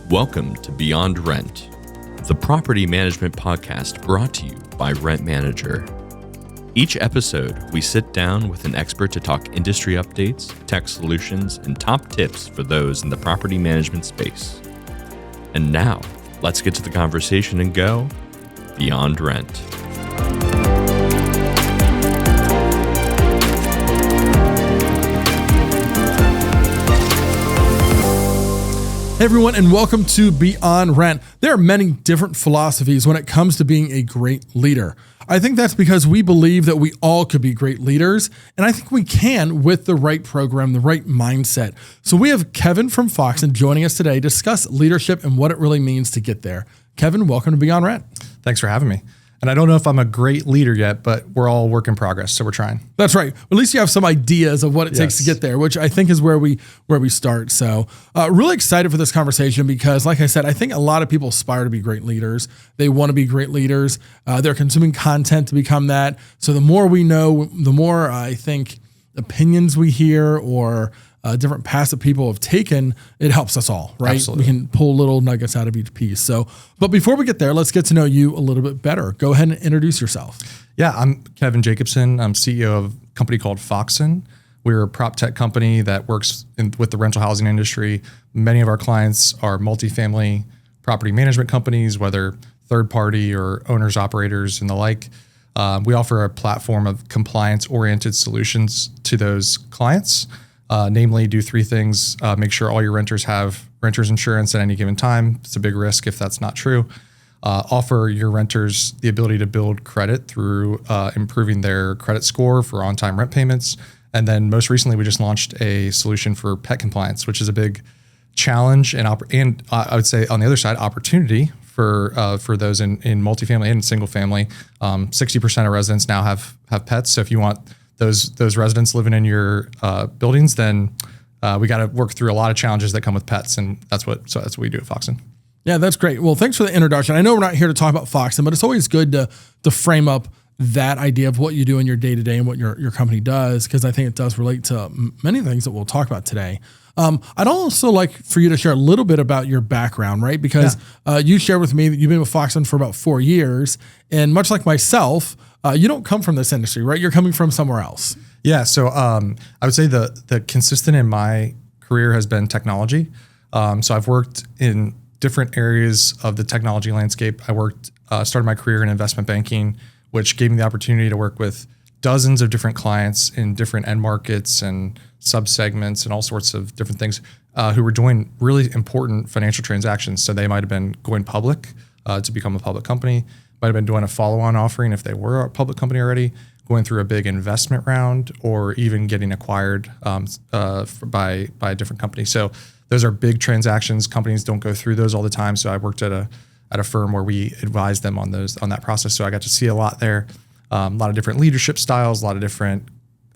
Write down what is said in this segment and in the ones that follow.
Welcome to Beyond Rent, the property management podcast brought to you by Rent Manager. Each episode, we sit down with an expert to talk industry updates, tech solutions, and top tips for those in the property management space. And now, let's get to the conversation and go Beyond Rent. Hey everyone, and welcome to Beyond Rent. There are many different philosophies when it comes to being a great leader. I think that's because we believe that we all could be great leaders, and I think we can with the right program, the right mindset. So we have Kevin from Foxen joining us today to discuss leadership and what it really means to get there. Kevin, welcome to Beyond Rent. Thanks for having me. And I don't know if I'm a great leader yet, but we're all work in progress, so we're trying. That's right. At least you have some ideas of what it takes to get there, which I think is where we start. So really excited for this conversation because, like I said, I think a lot of people aspire to be great leaders. They want to be great leaders. They're consuming content to become that. So the more we know, the more I think opinions we hear or different paths that people have taken, it helps us all, right? Absolutely. We can pull little nuggets out of each piece. So, but before we get there, let's get to know you a little bit better. Go ahead and introduce yourself. Yeah, I'm Kevin Jacobson. I'm CEO of a company called Foxen. We're a prop tech company that works with the rental housing industry. Many of our clients are multifamily property management companies, whether third party or owners, operators, and the like. We offer a platform of compliance-oriented solutions to those clients. Namely, do three things: make sure all your renters have renter's insurance at any given time. It's a big risk if that's not true. Offer your renters the ability to build credit through improving their credit score for on-time rent payments. And then most recently, we just launched a solution for pet compliance, which is a big challenge and I would say on the other side, opportunity for those in multifamily and single family. 60% of residents now have pets. So if you want those residents living in your buildings, then we got to work through a lot of challenges that come with pets, and that's what we do at Foxen. Yeah, that's great. Well, thanks for the introduction. I know we're not here to talk about Foxen, but it's always good to frame up that idea of what you do in your day-to-day and what your company does, because I think it does relate to many things that we'll talk about today. I'd also like for you to share a little bit about your background, right? Because you shared with me that you've been with Foxen for about 4 years, and much like myself, you don't come from this industry, right? You're coming from somewhere else. Yeah. So I would say the consistent in my career has been technology. So I've worked in different areas of the technology landscape. I started my career in investment banking, which gave me the opportunity to work with dozens of different clients in different end markets and subsegments and all sorts of different things who were doing really important financial transactions. So they might have been going public to become a public company, might have been doing a follow-on offering if they were a public company already, going through a big investment round, or even getting acquired by a different company. So those are big transactions. Companies don't go through those all the time. So I worked at a firm where we advised them on that process. So I got to see a lot there, a lot of different leadership styles, a lot of different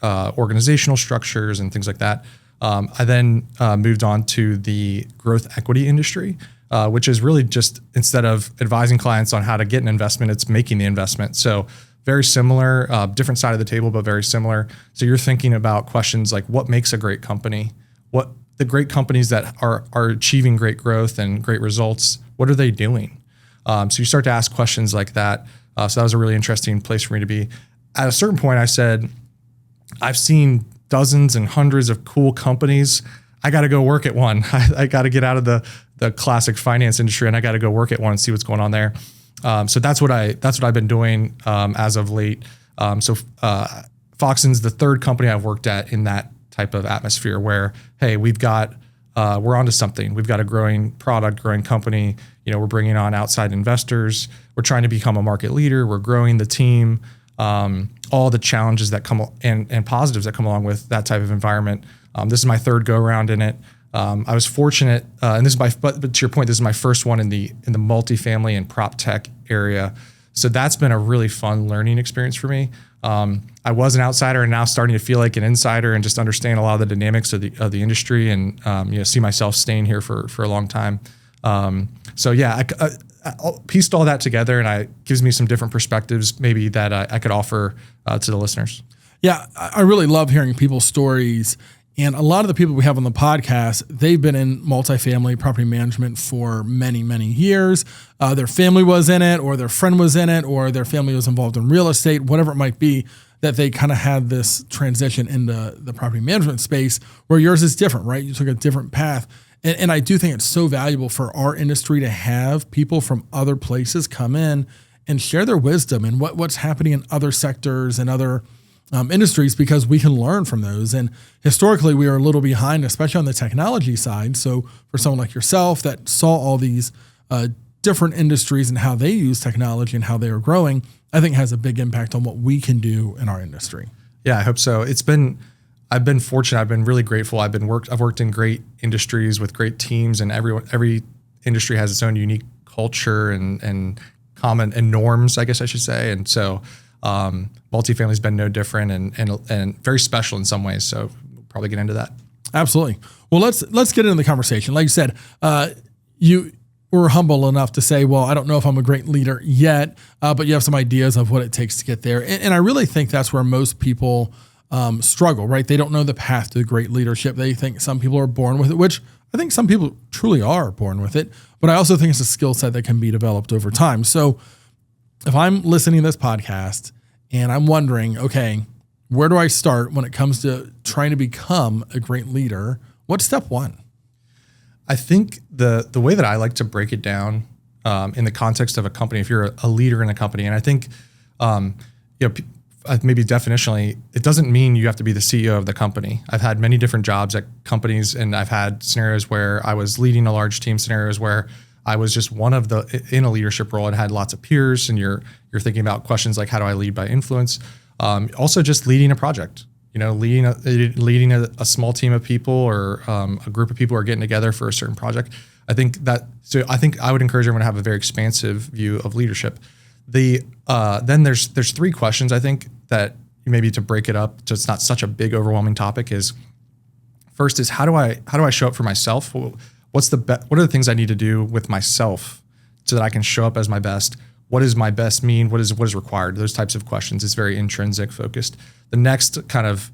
organizational structures and things like that. I then moved on to the growth equity industry, which is really just, instead of advising clients on how to get an investment, it's making the investment. So very similar, different side of the table, but very similar. So you're thinking about questions like, what makes a great company? What the great companies that are achieving great growth and great results, what are they doing? So you start to ask questions like that. So that was a really interesting place for me to be. At a certain point, I said, I've seen dozens and hundreds of cool companies. I got to go work at one. I got to get out of the classic finance industry, and I got to go work at one and see what's going on there. So that's what I've been doing as of late. Foxen's the third company I've worked at in that type of atmosphere where, hey, we're onto something. We've got a growing product, growing company. We're bringing on outside investors. We're trying to become a market leader. We're growing the team. All the challenges that come and positives that come along with that type of environment. This is my third go around in it. I was fortunate, and but to your point, this is my first one in the multifamily and prop tech area. So that's been a really fun learning experience for me. I was an outsider and now starting to feel like an insider and just understand a lot of the dynamics of the industry and see myself staying here for a long time. I pieced all that together, and it gives me some different perspectives maybe that I could offer to the listeners. Yeah, I really love hearing people's stories And a lot of the people we have on the podcast, they've been in multifamily property management for many, many years. Their family was in it, or their friend was in it, or their family was involved in real estate, whatever it might be, that they kind of had this transition into the property management space, where yours is different, right? You took a different path. And I do think it's so valuable for our industry to have people from other places come in and share their wisdom and what's happening in other sectors and other industries, because we can learn from those. And historically, we are a little behind, especially on the technology side. So for someone like yourself that saw all these different industries and how they use technology and how they are growing, I think has a big impact on what we can do in our industry. Yeah, I hope so. I've been fortunate. I've been really grateful. I've worked in great industries with great teams, and every industry has its own unique culture and common and norms, I guess I should say. And so multifamily has been no different and very special in some ways. So we'll probably get into that. Absolutely. Well, let's get into the conversation. Like you said, you were humble enough to say, well, I don't know if I'm a great leader yet, but you have some ideas of what it takes to get there. And I really think that's where most people struggle, right? They don't know the path to great leadership. They think some people are born with it, which I think some people truly are born with it. But I also think it's a skill set that can be developed over time. So if I'm listening to this podcast and I'm wondering, okay, where do I start when it comes to trying to become a great leader? What's step one? I think the way that I like to break it down in the context of a company, if you're a leader in a company, and I think maybe definitionally, it doesn't mean you have to be the CEO of the company. I've had many different jobs at companies, and I've had scenarios where I was leading a large team, scenarios where I was just one of in a leadership role and had lots of peers, and you're thinking about questions like, how do I lead by influence? Also just leading a project, leading a small team of people or a group of people who are getting together for a certain project. I think I would encourage everyone to have a very expansive view of leadership. Then there's three questions I think that maybe to break it up so it's not such a big overwhelming topic is, first is how do I show up for myself? What are the things I need to do with myself so that I can show up as my best? What does my best mean? What is required? Those types of questions. It's very intrinsic focused. The next kind of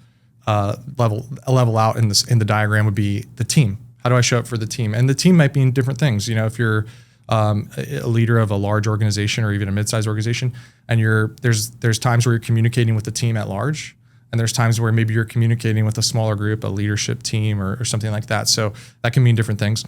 level out in the diagram would be the team. How do I show up for the team? And the team might mean different things. If you're a leader of a large organization or even a mid-sized organization, and there's times where you're communicating with the team at large, and there's times where maybe you're communicating with a smaller group, a leadership team or something like that. So that can mean different things.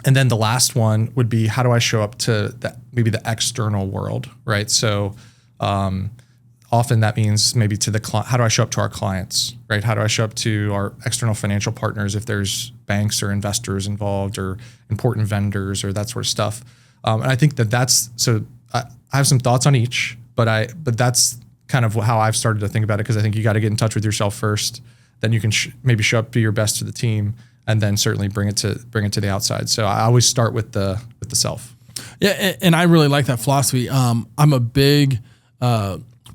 And then the last one would be, how do I show up to maybe the external world, right? So often that means maybe to how do I show up to our clients, right? How do I show up to our external financial partners if there's banks or investors involved or important vendors or that sort of stuff? And I think I have some thoughts on each, but that's kind of how I've started to think about it, because I think you got to get in touch with yourself first, then you can maybe show up, be your best to the team, and then certainly bring it to the outside. So I always start with the self. Yeah, and I really like that philosophy. I'm a big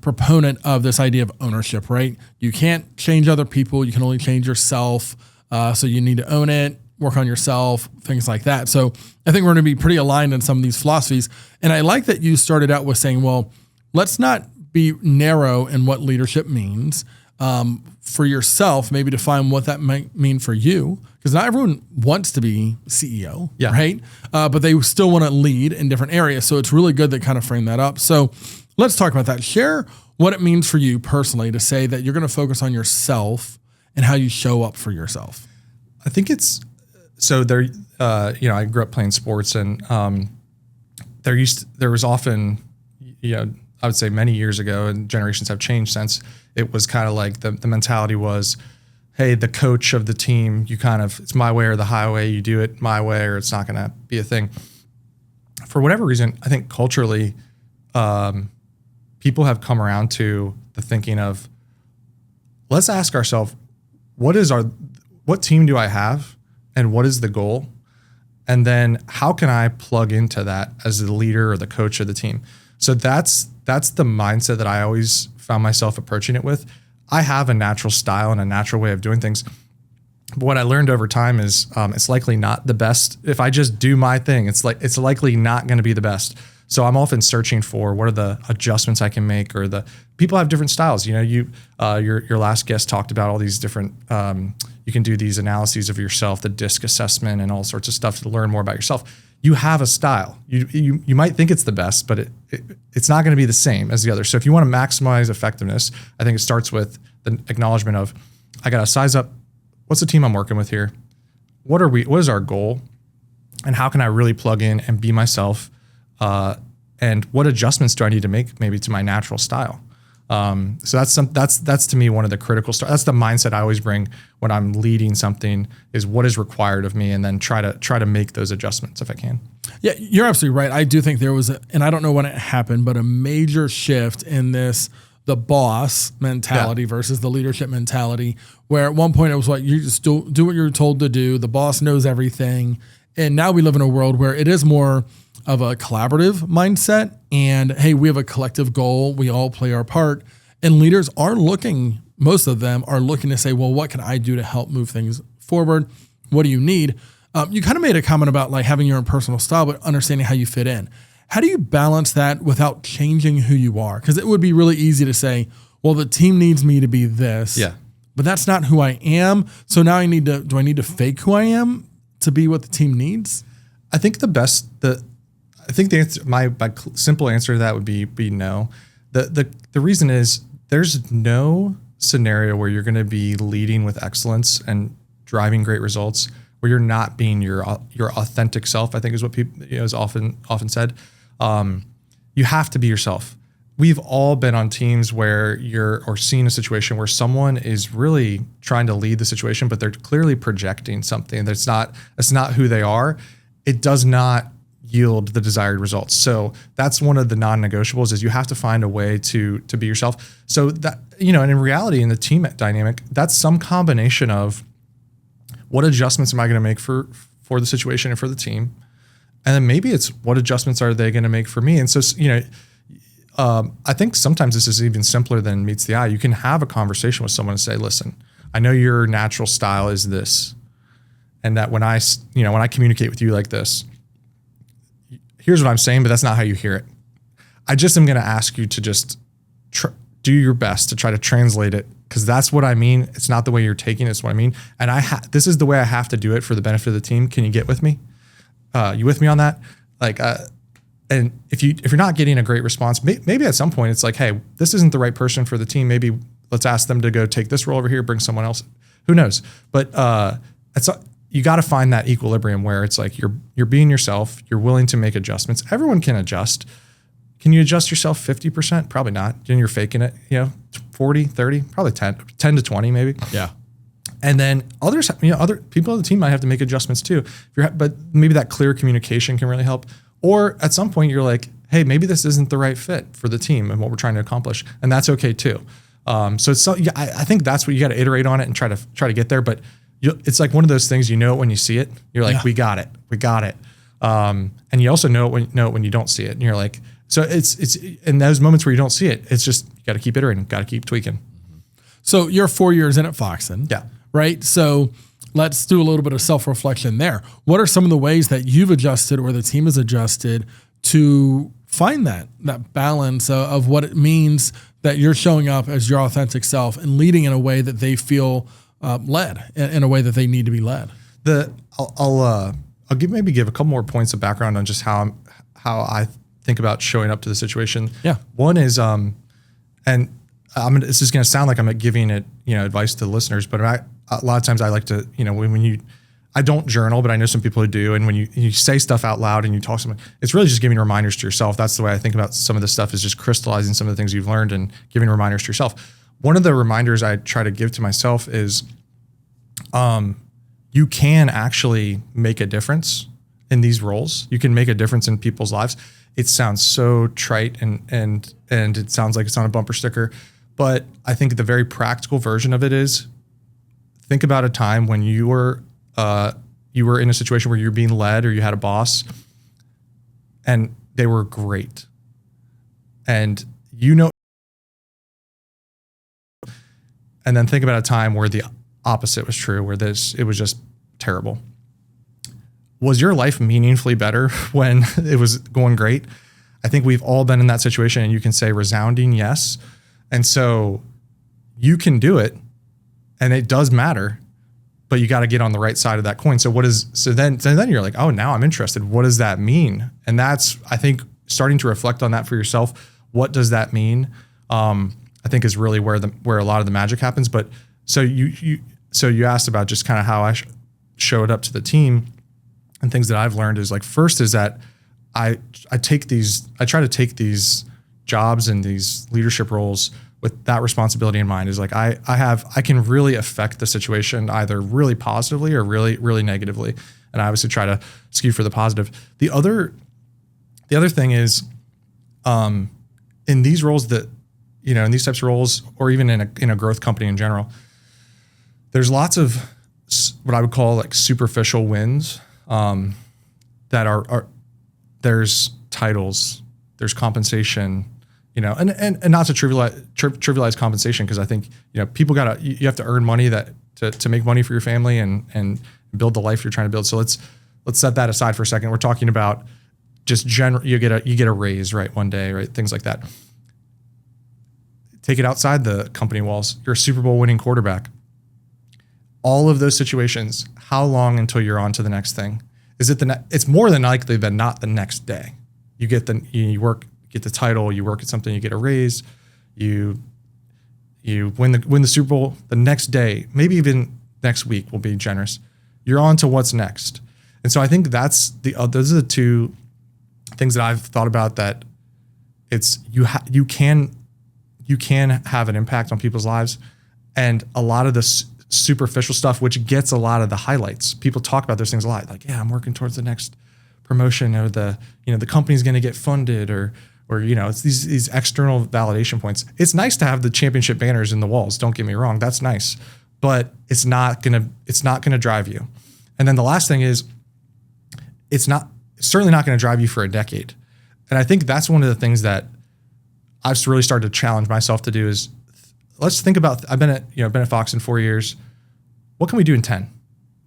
proponent of this idea of ownership, right? You can't change other people. You can only change yourself. So you need to own it, work on yourself, things like that. So I think we're going to be pretty aligned on some of these philosophies. And I like that you started out with saying, well, let's not be narrow in what leadership means. For yourself, maybe define what that might mean for you, because not everyone wants to be CEO, right? But they still want to lead in different areas. So it's really good to kind of frame that up. So let's talk about that. Share what it means for you personally to say that you're going to focus on yourself and how you show up for yourself. I think it's so there. I grew up playing sports, and there was often, I would say many years ago, and generations have changed since. It was kind of like the mentality was, hey, the coach of the team, it's my way or the highway. You do it my way, or it's not going to be a thing. For whatever reason, I think culturally, people have come around to the thinking of, let's ask ourselves, what team do I have, and what is the goal, and then how can I plug into that as the leader or the coach of the team? So that's the mindset that I always found myself approaching it with. I have a natural style and a natural way of doing things. But what I learned over time is it's likely not the best. If I just do my thing, it's likely not going to be the best. So I'm often searching for what are the adjustments I can make, or the people have different styles. You know, your last guest talked about all these different, you can do these analyses of yourself, the DISC assessment and all sorts of stuff to learn more about yourself. You have a style. You might think it's the best, but it's not going to be the same as the other. So if you want to maximize effectiveness, I think it starts with the acknowledgement of, I got to size up, what's the team I'm working with here? What is our goal? And how can I really plug in and be myself? And what adjustments do I need to make maybe to my natural style? So that's to me one of the critical that's the mindset I always bring when I'm leading something, is what is required of me, and then try to make those adjustments if I can. Yeah, you're absolutely right. I do think there was and I don't know when it happened, but a major shift in the boss mentality versus the leadership mentality, where at one point it was like, you just do what you're told to do. The boss knows everything. And now we live in a world where it is more of a collaborative mindset, and hey, we have a collective goal. We all play our part, and leaders are looking, most of them are looking to say, well, what can I do to help move things forward? What do you need? You kind of made a comment about like having your own personal style, but understanding how you fit in. How do you balance that without changing who you are? Because it would be really easy to say, well, the team needs me to be this, but that's not who I am. So now do I need to fake who I am to be what the team needs? I think I think the answer, my simple answer to that would be no. The reason is, there's no scenario where you're going to be leading with excellence and driving great results where you're not being your authentic self. I think is what people is often said. You have to be yourself. We've all been on teams where or seen a situation where someone is really trying to lead the situation, but they're clearly projecting something that's not who they are. It does not yield the desired results. So that's one of the non-negotiables, is you have to find a way to be yourself. So that, and in reality, in the team dynamic, that's some combination of what adjustments am I going to make for the situation and for the team? And then maybe it's what adjustments are they going to make for me? And so, I think sometimes this is even simpler than meets the eye. You can have a conversation with someone and say, listen, I know your natural style is this, and that when I communicate with you like this, here's what I'm saying, but that's not how you hear it. I just am going to ask you to just do your best to try to translate it, because that's what I mean. It's not the way you're taking it, it's what I mean. And this is the way I have to do it for the benefit of the team. Can you get with me? You with me on that? And if you're not getting a great response, maybe at some point it's like, hey, this isn't the right person for the team. Maybe let's ask them to go take this role over here, bring someone else. Who knows? But you got to find that equilibrium where it's like you're being yourself, you're willing to make adjustments. Everyone can adjust. Can you adjust yourself 50%? Probably not. Then you're faking it, 40, 30, probably 10 to 20 maybe. Yeah. And then other people on the team might have to make adjustments too. But maybe that clear communication can really help. Or at some point you're like, hey, maybe this isn't the right fit for the team and what we're trying to accomplish. And that's okay too. I think that's what you got to iterate on it and try to get there. But it's like one of those things, when you see it, you're like, we got it. And you also know it when you don't see it. And you're like, so it's in those moments where you don't see it, it's just, you got to keep iterating, got to keep tweaking. So you're 4 years in at Foxen. Yeah. Right. So let's do a little bit of self-reflection there. What are some of the ways that you've adjusted or the team has adjusted to find that balance of what it means that you're showing up as your authentic self and leading in a way that they feel led, in a way that they need to be led? I'll give a couple more points of background on just how I think about showing up to the situation. Yeah. One is, this is going to sound like I'm giving it, advice to the listeners, but a lot of times I like to, I don't journal, but I know some people who do. And when you say stuff out loud and you talk to someone, it's really just giving reminders to yourself. That's the way I think about some of this stuff, is just crystallizing some of the things you've learned and giving reminders to yourself. One of the reminders I try to give to myself is, you can actually make a difference in these roles. You can make a difference in people's lives. It sounds so trite and it sounds like it's on a bumper sticker, but I think the very practical version of it is, think about a time when you were in a situation where you're being led, or you had a boss and they were great. And and then think about a time where the opposite was true, where it was just terrible. Was your life meaningfully better when it was going great? I think we've all been in that situation, and you can say resounding yes. And so you can do it, and it does matter, but you got to get on the right side of that coin. So then you're like, oh, now I'm interested. What does that mean? And that's, I think, starting to reflect on that for yourself. What does that mean? I think is really where a lot of the magic happens. But so you asked about just kind of how I showed up to the team, and things that I've learned is like, first is that I try to take these jobs and these leadership roles with that responsibility in mind. Is like I can really affect the situation either really positively or really, really negatively. And I obviously try to skew for the positive. The other thing is, in these roles that, in these types of roles, or even in a growth company in general, there's lots of what I would call like superficial wins, that are there's titles, there's compensation, and not to trivialize compensation, because I think, people you have to earn money to make money for your family and build the life you're trying to build. So let's set that aside for a second. We're talking about just general, you get a raise, right, one day, right, things like that. Take it outside the company walls. You're a Super Bowl winning quarterback. All of those situations, how long until you're on to the next thing? Is it it's more than likely than not the next day. You get get the title, you work at something, you get a raise, you win the Super Bowl the next day, maybe even next week, we'll be generous. You're on to what's next. And so I think those are the two things that I've thought about, that it's you can have an impact on people's lives, and a lot of the superficial stuff, which gets a lot of the highlights. People talk about those things a lot, like, yeah, I'm working towards the next promotion, or the company's going to get funded, or it's these external validation points. It's nice to have the championship banners in the walls. Don't get me wrong, that's nice, but it's not gonna drive you. And then the last thing is, it's certainly not going to drive you for a decade. And I think that's one of the things that I've really started to challenge myself to do is, let's think about, I've been at Foxen 4 years. What can we do in 10?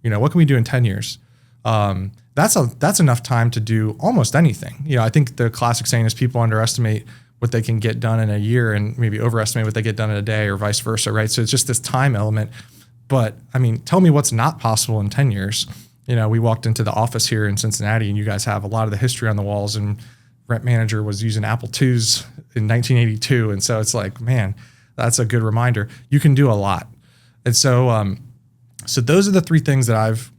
What can we do in 10 years? That's enough time to do almost anything. I think the classic saying is people underestimate what they can get done in a year and maybe overestimate what they get done in a day, or vice versa, right? So it's just this time element. But I mean, tell me what's not possible in 10 years. We walked into the office here in Cincinnati, and you guys have a lot of the history on the walls, and rent manager was using Apple IIs in 1982. And so it's like, man, that's a good reminder. You can do a lot. And so, so those are the three things that I've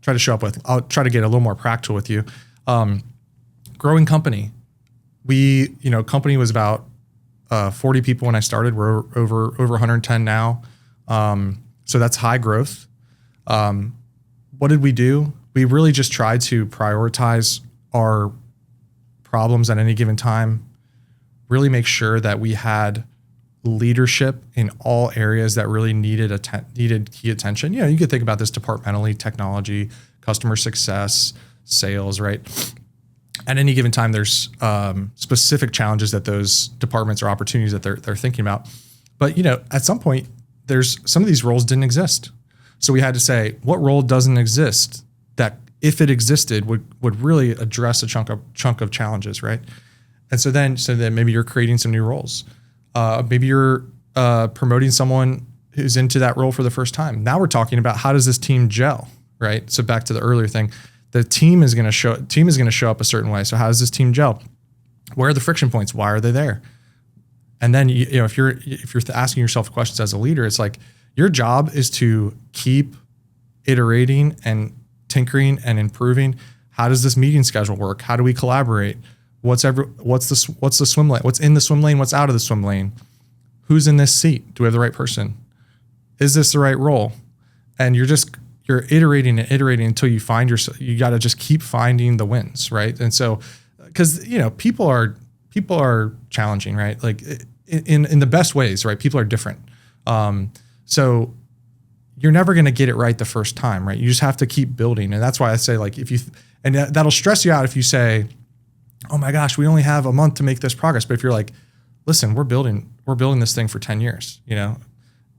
tried to show up with. I'll try to get a little more practical with you. Growing company. Company was about 40 people when I started. We're over 110 now. So that's high growth. What did we do? We really just tried to prioritize our problems at any given time, really make sure that we had leadership in all areas that really needed key attention. You could think about this departmentally: technology, customer success, sales, right? At any given time, there's specific challenges that those departments or opportunities that they're thinking about. But at some point, there's some of these roles didn't exist. So we had to say, what role doesn't exist that, if it existed, would really address a chunk of challenges, right? And so then maybe you're creating some new roles. Maybe you're promoting someone who's into that role for the first time. Now we're talking about, how does this team gel, right? So back to the earlier thing, the team is going to show up a certain way. So how does this team gel? Where are the friction points? Why are they there? And then if you're asking yourself questions as a leader, it's like, your job is to keep iterating and tinkering and improving. How does this meeting schedule work? How do we collaborate? What's the swim lane? What's in the swim lane? What's out of the swim lane? Who's in this seat? Do we have the right person? Is this the right role? And you're iterating and iterating until you find yourself. You got to just keep finding the wins, right? And so, because people are challenging, right? Like in the best ways, right? People are different. So you're never going to get it right the first time, right? You just have to keep building. And that's why I say, like, and that'll stress you out if you say, oh my gosh, we only have a month to make this progress. But if you're like, listen, we're building this thing for 10 years,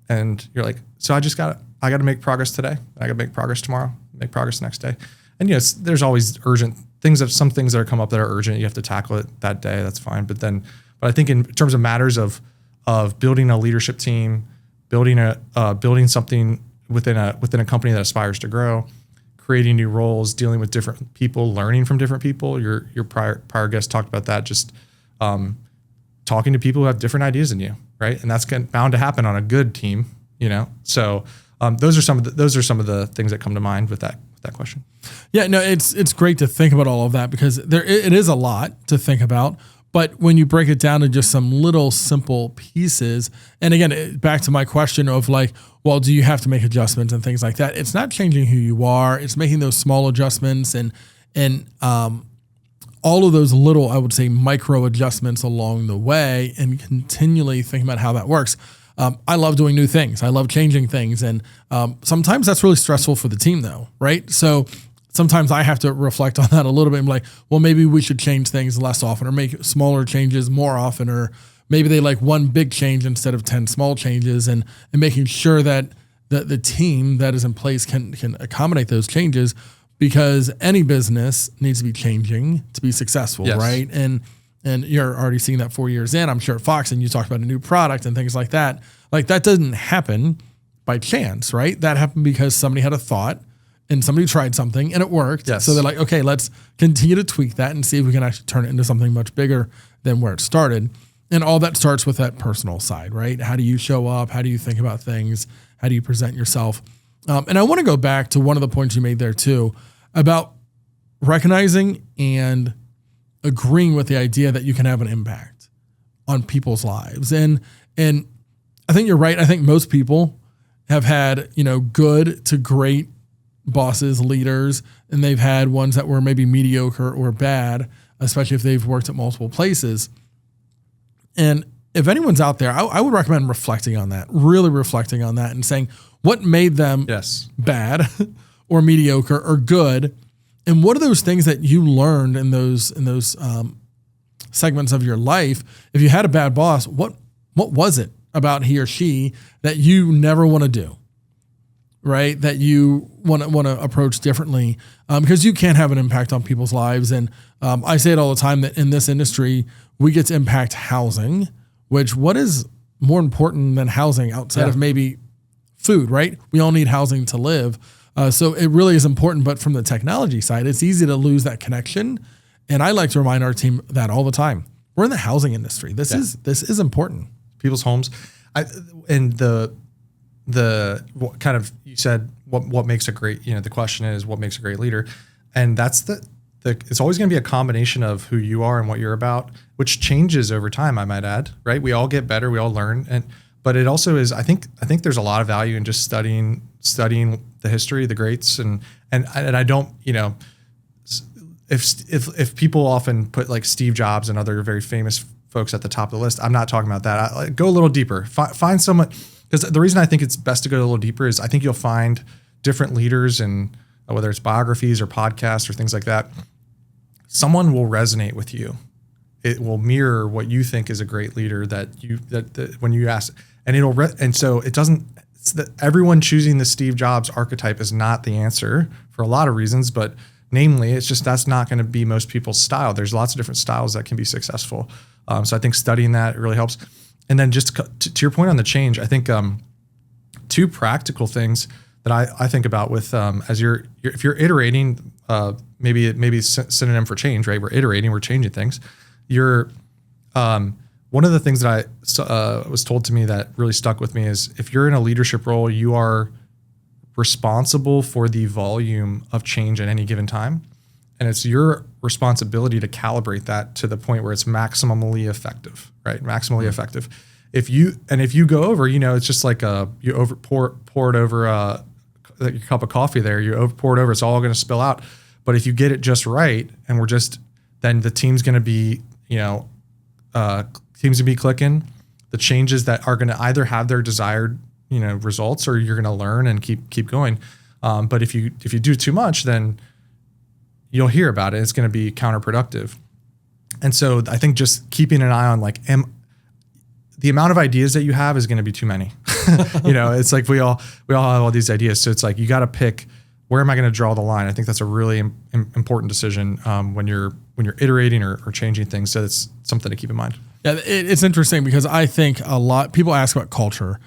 and you're like, so I got to make progress today. I got to make progress tomorrow, make progress the next day. And there's always urgent some things that are come up that are urgent, you have to tackle it that day. That's fine. But I think in terms of matters of building a leadership team, building something within a company that aspires to grow, creating new roles, dealing with different people, learning from different people. Your prior guest talked about that. Just talking to people who have different ideas than you, right? And that's bound to happen on a good team, So those are some of the things that come to mind with that question. Yeah, no, it's great to think about all of that because it is a lot to think about. But when you break it down to just some little simple pieces, and again, back to my question of like, well, do you have to make adjustments and things like that? It's not changing who you are. It's making those small adjustments and all of those little, I would say, micro adjustments along the way and continually thinking about how that works. I love doing new things. I love changing things. And sometimes that's really stressful for the team though, right? So sometimes I have to reflect on that a little bit and be like, well, maybe we should change things less often or make smaller changes more often, or maybe they like one big change instead of 10 small changes, and making sure that the team that is in place can accommodate those changes, because any business needs to be changing to be successful, yes. Right? And you're already seeing that 4 years in. I'm sure at Foxen, you talked about a new product and things like that. Like that doesn't happen by chance, right? That happened because somebody had a thought and somebody tried something and it worked. Yes. So they're like, okay, let's continue to tweak that and see if we can actually turn it into something much bigger than where it started. And all that starts with that personal side, right? How do you show up? How do you think about things? How do you present yourself? And I want to go back to one of the points you made there too, about recognizing and agreeing with the idea that you can have an impact on people's lives. And I think you're right. I think most people have had, good to great bosses, leaders, and they've had ones that were maybe mediocre or bad, especially if they've worked at multiple places. And if anyone's out there, I would recommend reflecting on that, really reflecting on that and saying what made them yes. bad or mediocre or good. And what are those things that you learned in those segments of your life? If you had a bad boss, what was it about he or she that you never want to do? Right? That you want to approach differently, because you can have an impact on people's lives. And I say it all the time that in this industry, we get to impact housing, which what is more important than housing outside of maybe food, right? We all need housing to live. So it really is important. But from the technology side, it's easy to lose that connection. And I like to remind our team that all the time. We're in the housing industry. This is important. People's homes. What kind of, you said what makes a great, the question is what makes a great leader. And that's it's always going to be a combination of who you are and what you're about, which changes over time, I might add, right? We all get better, we all learn. But it also is, I think there's a lot of value in just studying the history, the greats. And I don't, if people often put like Steve Jobs and other very famous folks at the top of the list, I'm not talking about that. I go a little deeper, find someone. Because the reason I think it's best to go a little deeper is I think you'll find different leaders, and whether it's biographies or podcasts or things like that, someone will resonate with you. It will mirror what you think is a great leader that when you ask, and so it doesn't. It's that everyone choosing the Steve Jobs archetype is not the answer for a lot of reasons, but namely, it's just that's not going to be most people's style. There's lots of different styles that can be successful. So I think studying that really helps. And then just to your point on the change, I think two practical things that I think about with as if you're iterating, maybe synonym for change, right? We're iterating, we're changing things. You're one of the things that I was told to me that really stuck with me is if you're in a leadership role, you are responsible for the volume of change at any given time, and it's your responsibility to calibrate that to the point where it's maximally effective, right? Maximally effective. If you go over, it's just like you pour it over your cup of coffee there, you pour it over, it's all going to spill out. But if you get it just right, and then the team's going to be, clicking, the changes that are going to either have their desired, results, or you're going to learn and keep going. But if you do too much, then you'll hear about it. It's going to be counterproductive. And so I think just keeping an eye on the amount of ideas that you have is going to be too many. It's like we all have all these ideas. So it's like, you got to pick where am I going to draw the line? I think that's a really important decision when you're iterating or changing things. So it's something to keep in mind. Yeah, it's interesting because I think a lot people ask about culture.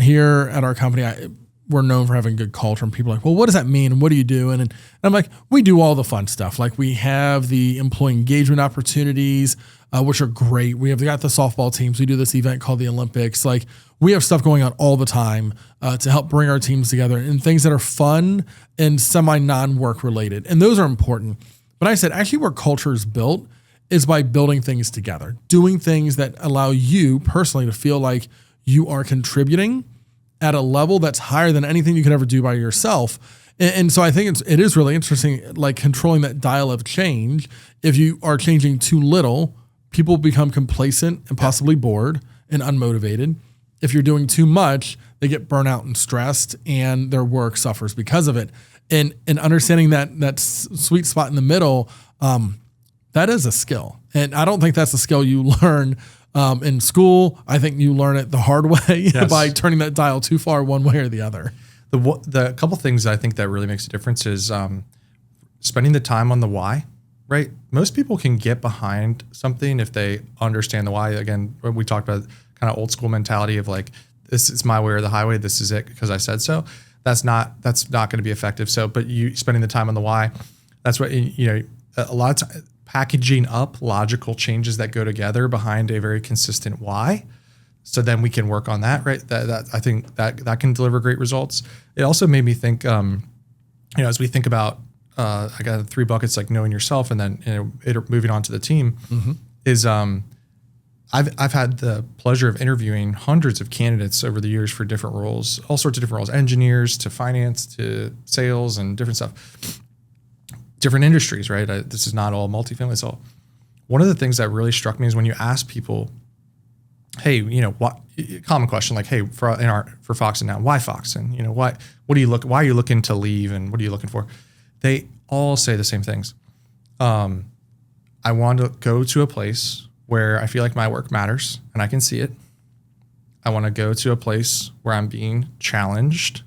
Here at our company, we're known for having good culture, and people are like, well, what does that mean? And what do you do? And I'm like, we do all the fun stuff. Like we have the employee engagement opportunities, which are great. We have got the softball teams. We do this event called the Olympics. Like we have stuff going on all the time to help bring our teams together and things that are fun and semi non-work related. And those are important. But I said, actually where culture is built is by building things together, doing things that allow you personally to feel like you are contributing at a level that's higher than anything you could ever do by yourself. And so I think it is really interesting, like controlling that dial of change. If you are changing too little, people become complacent and possibly bored and unmotivated. If you're doing too much, they get burnt out and stressed, and their work suffers because of it. And understanding that sweet spot in the middle, that is a skill. And I don't think that's a skill you learn in school. I think you learn it the hard way by turning that dial too far one way or the other. The couple things I think that really makes a difference is spending the time on the why, right? Most people can get behind something if they understand the why. Again, we talked about kind of old school mentality of like, this is my way or the highway. This is it because I said so. That's not going to be effective. So, but you spending the time on the why, that's what, a lot of time, packaging up logical changes that go together behind a very consistent why. So then we can work on that, right? That I think that can deliver great results. It also made me think, as we think about, I got 3 buckets, like knowing yourself and then moving on to the team, is I've had the pleasure of interviewing hundreds of candidates over the years for different roles, all sorts of different roles, engineers to finance to sales and different stuff. Different industries, right? This is not all multifamily. It's all. One of the things that really struck me is when you ask people, hey, what common question like, hey, for Foxen now, why Foxen? Why are you looking to leave and what are you looking for? They all say the same things. I want to go to a place where I feel like my work matters and I can see it. I want to go to a place where I'm being challenged,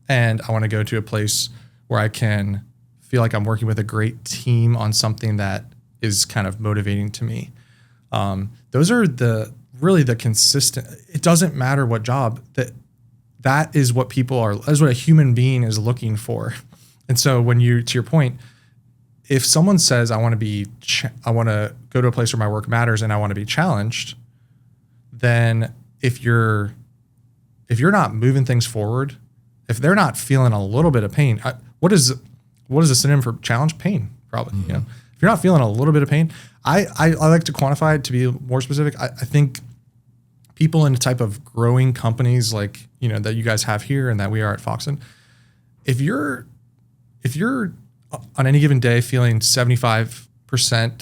and I want to go to a place where I can feel like I'm working with a great team on something that is kind of motivating to me. Those are really the consistent. It doesn't matter what job, that is what people are. That's what a human being is looking for. And so when to your point, if someone says I want to go to a place where my work matters and I want to be challenged, then if you're not moving things forward, if they're not feeling a little bit of pain, what is a synonym for challenge? Pain, probably. Mm-hmm. If you're not feeling a little bit of pain, I like to quantify it to be more specific. I think people in the type of growing companies like that you guys have here and that we are at Foxen, if you're on any given day feeling 75%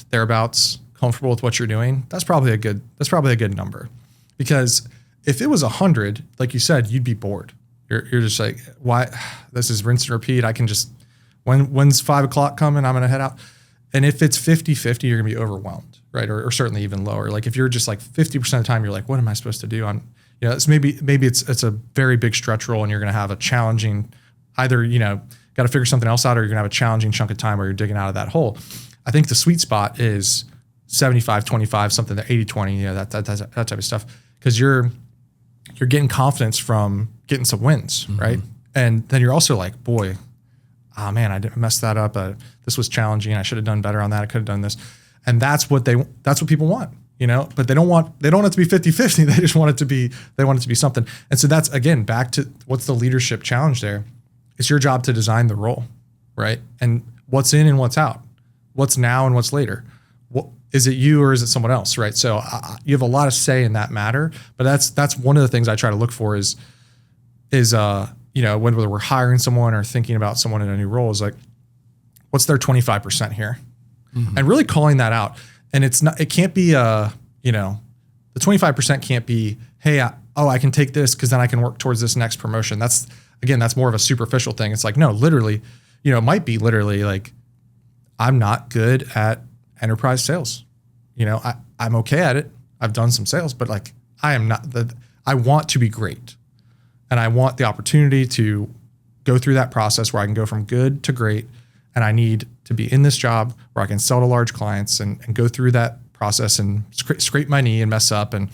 thereabouts comfortable with what you're doing, that's probably a good number. Because if it was 100, like you said, you'd be bored. You're just like, why? This is rinse and repeat. I can just, when's 5 o'clock coming? I'm going to head out. And if it's 50-50, you're going to be overwhelmed, right? Or certainly even lower. Like if you're just like 50% of the time, you're like, what am I supposed to do? It's maybe it's a very big stretch role and you're going to have a challenging, either, got to figure something else out or you're going to have a challenging chunk of time where you're digging out of that hole. I think the sweet spot is 75-25, something that 80-20, that type of stuff. Because you're getting confidence from getting some wins, right? And then you're also like, boy, man, I messed that up. This was challenging. I should have done better on that. I could have done this. And that's what people want, but they don't want it to be 50-50. They just want it to be something. And so that's, again, back to what's the leadership challenge there. It's your job to design the role, right? And what's in and what's out, what's now and what's later. Is it you or is it someone else, right? So you have a lot of say in that matter. But that's one of the things I try to look for is whether we're hiring someone or thinking about someone in a new role, is like, what's their 25% here? And really calling that out. And it can't be, the 25% can't be, hey, I can take this because then I can work towards this next promotion. That's more of a superficial thing. It's like, no, literally, it might be literally like, I'm not good at enterprise sales. I'm okay at it. I've done some sales, but like, I am not I want to be great. And I want the opportunity to go through that process where I can go from good to great, and I need to be in this job where I can sell to large clients and go through that process and scrape my knee and mess up. And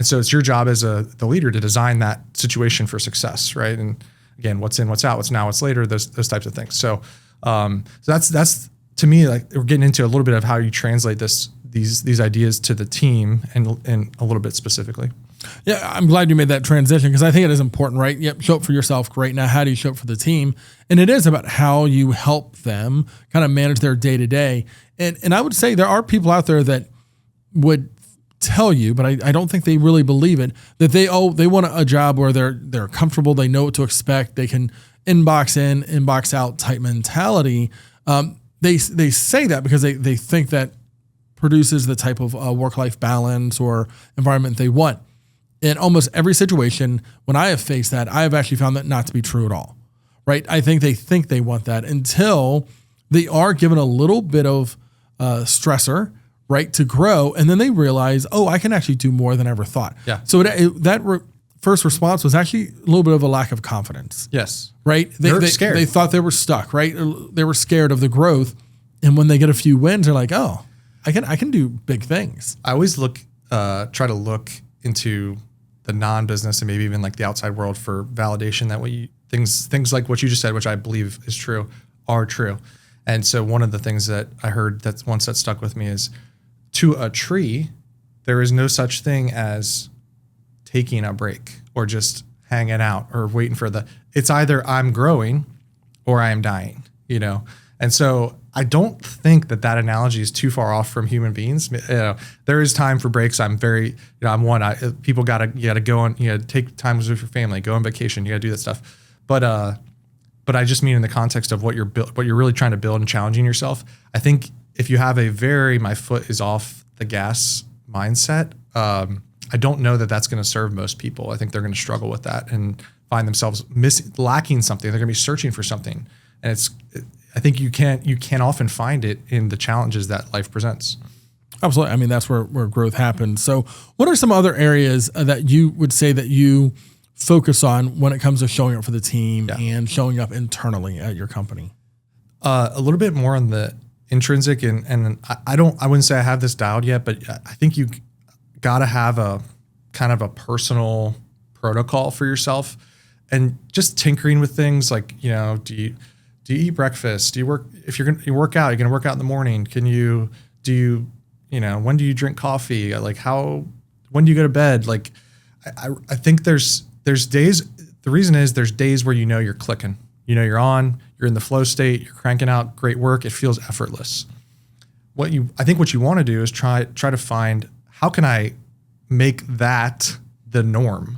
so it's your job as the leader to design that situation for success, right? And again, what's in, what's out, what's now, what's later, those types of things. So that's to me, like, we're getting into a little bit of how you translate these ideas to the team and a little bit specifically. Yeah, I'm glad you made that transition because I think it is important, right? Yep, show up for yourself, great. Now, how do you show up for the team? And it is about how you help them kind of manage their day to day. And I would say there are people out there that would tell you, but I don't think they really believe it, that they want a job where they're comfortable, they know what to expect, they can inbox in, inbox out type mentality. They say that because they think that produces the type of work-life balance or environment they want. In almost every situation, when I have faced that, I have actually found that not to be true at all, right? I think they want that until they are given a little bit of stressor, right, to grow, and then they realize, oh, I can actually do more than I ever thought. Yeah. So first response was actually a little bit of a lack of confidence. Yes. Right? They're scared. They thought they were stuck, right? They were scared of the growth, and when they get a few wins, they're like, oh, I can do big things. I always try to look into the non-business and maybe even like the outside world for validation that things like what you just said, which I believe is true, are true. And so one of the things that I heard that stuck with me is, to a tree, there is no such thing as taking a break or just hanging out or waiting for it's either I'm growing or I am dying, you know? And so I don't think that analogy is too far off from human beings. You know, there is time for breaks. I'm one. People you gotta go on, you gotta take time with your family, go on vacation, you gotta do that stuff. But I just mean in the context of what you're really trying to build and challenging yourself. I think if you have my foot is off the gas mindset, I don't know that that's going to serve most people. I think they're going to struggle with that and find themselves lacking something. They're going to be searching for something, and I think you can often find it in the challenges that life presents. Absolutely. I mean, that's where growth happens. So what are some other areas that you would say that you focus on when it comes to showing up for the team and showing up internally at your company? A little bit more on the intrinsic, and I wouldn't say I have this dialed yet, but I think you got to have a kind of a personal protocol for yourself, and just tinkering with things like, you know, do you eat breakfast? Do you work? If you're you work out, you're going to work out in the morning. When do you drink coffee? Like when do you go to bed? Like, I think there's days. The reason is there's days where you're clicking. You're in the flow state. You're cranking out great work. It feels effortless. I think what you want to do is try to find, how can I make that the norm?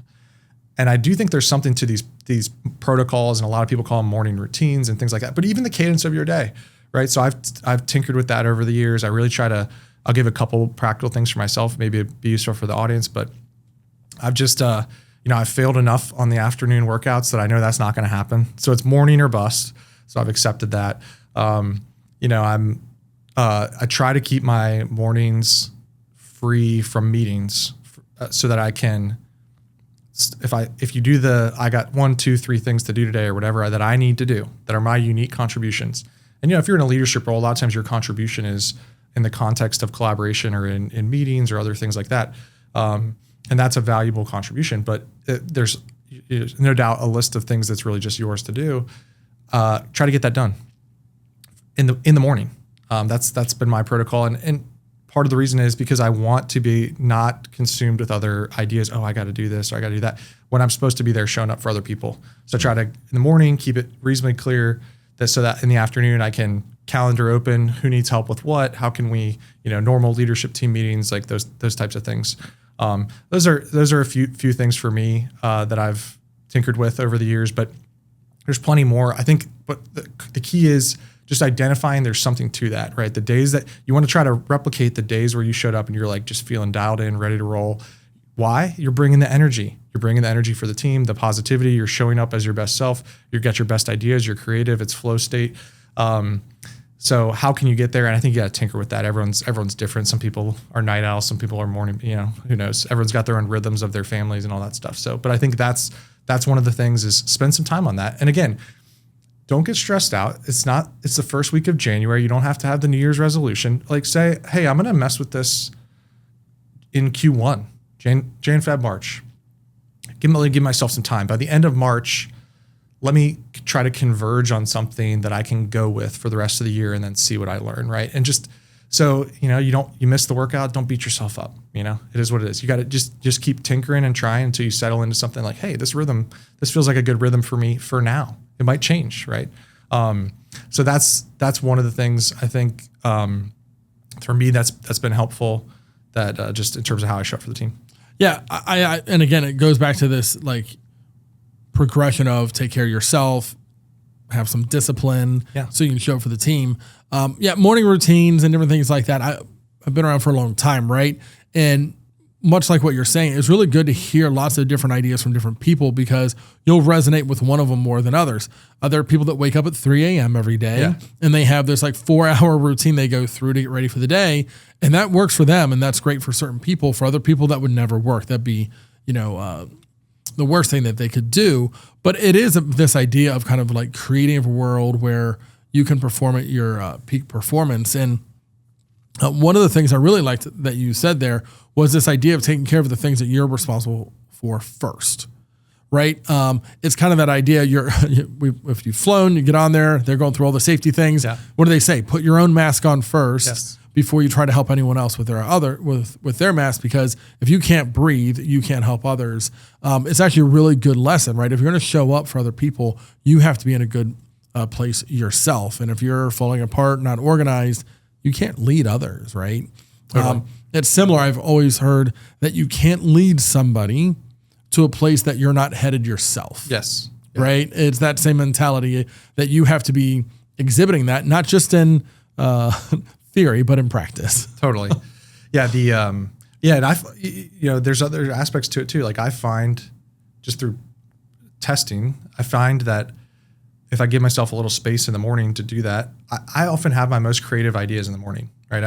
And I do think there's something to these protocols, and a lot of people call them morning routines and things like that. But even the cadence of your day, right? So I've tinkered with that over the years. I really I'll give a couple practical things for myself, maybe it'd be useful for the audience, but I've just, I've failed enough on the afternoon workouts that I know that's not going to happen. So it's morning or bust. So I've accepted that. I try to keep my mornings free from meetings so that I can, if you do I got 1, 2, 3 things to do today or whatever that I need to do that are my unique contributions. And, if you're in a leadership role, a lot of times your contribution is in the context of collaboration or in meetings or other things like that. And that's a valuable contribution, but there's no doubt a list of things that's really just yours to do. Try to get that done in the morning. That's been my protocol. And part of the reason is because I want to be not consumed with other ideas. Oh, I got to do this or I got to do that, when I'm supposed to be there showing up for other people. So try to, in the morning, keep it reasonably clear so that in the afternoon I can calendar open, who needs help with what, how can we, normal leadership team meetings, like those types of things. Those are a few things for me that I've tinkered with over the years, but there's plenty more. I think, but the key is just identifying there's something to that, right? The days that you want to try to replicate, the days where you showed up and you're like just feeling dialed in, ready to roll. Why? You're bringing the energy. You're bringing the energy for the team, the positivity. You're showing up as your best self. You got your best ideas. You're creative. It's flow state. So how can you get there? And I think you got to tinker with that. Everyone's different. Some people are night owls. Some people are morning. Who knows? Everyone's got their own rhythms of their families and all that stuff. So, but I think that's one of the things is spend some time on that. And again, don't get stressed out. It's the first week of January. You don't have to have the New Year's resolution. Like say, hey, I'm going to mess with this in Q1, Jan, Feb, March. Give myself some time. By the end of March, let me try to converge on something that I can go with for the rest of the year and then see what I learn, right? And just so, you miss the workout, don't beat yourself up. It is what it is. You got to just keep tinkering and trying until you settle into something like, hey, this feels like a good rhythm for me for now. It might change, right? So that's one of the things I think for me that's been helpful. That just in terms of how I show up for the team. Yeah, I and again, it goes back to this like progression of take care of yourself, have some discipline, so you can show up for the team. Morning routines and different things like that. I've been around for a long time, right? And much like what you're saying, it's really good to hear lots of different ideas from different people because you'll resonate with one of them more than others. There are people that wake up at 3 a.m. every day and they have this like 4-hour routine they go through to get ready for the day. And that works for them. And that's great for certain people. For other people, that would never work. That'd be, the worst thing that they could do. But it is this idea of kind of like creating a world where you can perform at your peak performance. And one of the things I really liked that you said there was this idea of taking care of the things that you're responsible for first, right? It's kind of that idea. If you've flown, you get on there, they're going through all the safety things. Yeah. What do they say? Put your own mask on first before you try to help anyone else with their mask, because if you can't breathe, you can't help others. It's actually a really good lesson, right? If you're going to show up for other people, you have to be in a good place yourself. And if you're falling apart, not organized, you can't lead others, right? Totally. It's similar. I've always heard that you can't lead somebody to a place that you're not headed yourself. Yes. Right? It's that same mentality that you have to be exhibiting that, not just in theory, but in practice. Totally. And there's other aspects to it too. Like I find just through testing, I find that if I give myself a little space in the morning to do that, I often have my most creative ideas in the morning, right?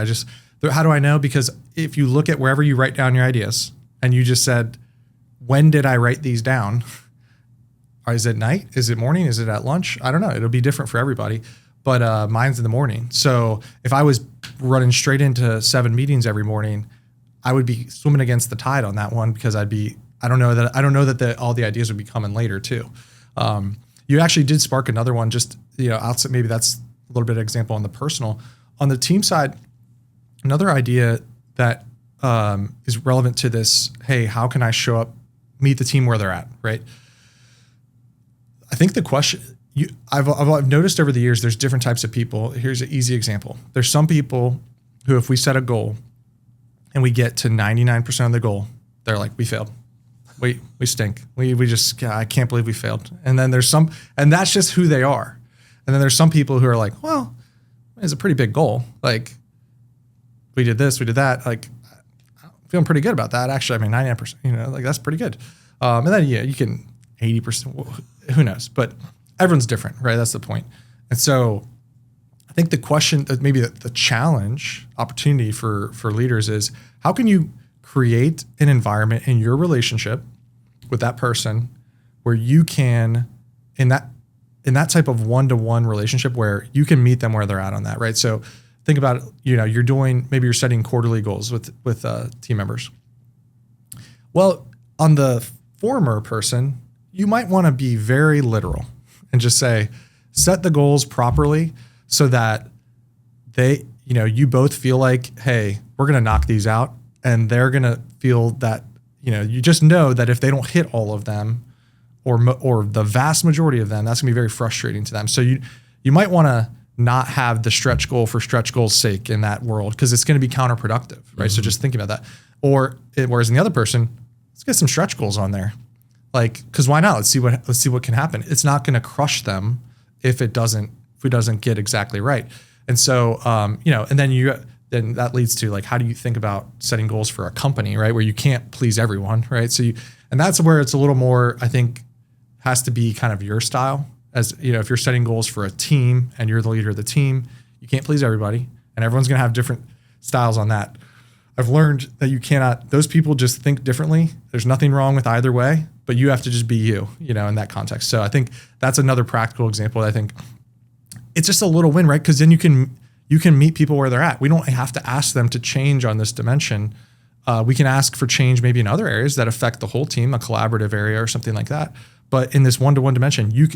How do I know? Because if you look at wherever you write down your ideas and you just said, when did I write these down? Is it night? Is it morning? Is it at lunch? I don't know. It'll be different for everybody, but mine's in the morning. So if I was running straight into 7 meetings every morning, I would be swimming against the tide on that one because I don't know that all the ideas would be coming later too. You actually did spark another one, just, outside, maybe that's a little bit of example on the personal. On the team side, another idea that is relevant to this, hey, how can I show up, meet the team where they're at, right? I think the question, I've noticed over the years, there's different types of people. Here's an easy example. There's some people who, if we set a goal and we get to 99% of the goal, they're like, we failed. We stink. We just, I can't believe we failed. And then there's and that's just who they are. And then there's some people who are like, well, it's a pretty big goal. Like we did this, we did that. Like I'm feeling pretty good about that. Actually, 99%, like that's pretty good. And then, you can 80%, who knows, but everyone's different, right? That's the point. And so I think the question, maybe the challenge opportunity for leaders is how can you create an environment in your relationship with that person where you can, in that type of one-to-one relationship where you can meet them where they're at on that, right? So think about it, you're setting quarterly goals with team members. Well, on the former person, you might want to be very literal and just say, set the goals properly so that you both feel like, hey, we're going to knock these out. And they're going to feel that, you just know that if they don't hit all of them or the vast majority of them, that's going to be very frustrating to them. So you might want to not have the stretch goal for stretch goal's sake in that world because it's going to be counterproductive, right? Mm-hmm. So just thinking about that. Whereas in the other person, let's get some stretch goals on there. Like, because why not? Let's see what can happen. It's not going to crush them if it doesn't get exactly right. And so, and then that leads to like, how do you think about setting goals for a company, right? Where you can't please everyone, right? So and that's where it's a little more, I think, has to be kind of your style. As if you're setting goals for a team and you're the leader of the team, you can't please everybody, and everyone's going to have different styles on that. I've learned that those people just think differently. There's nothing wrong with either way, but you have to just be you, in that context. So I think that's another practical example. I think it's just a little win, right? Because then you can meet people where they're at. We don't have to ask them to change on this dimension. We can ask for change maybe in other areas that affect the whole team, a collaborative area or something like that. But in this one-to-one dimension, you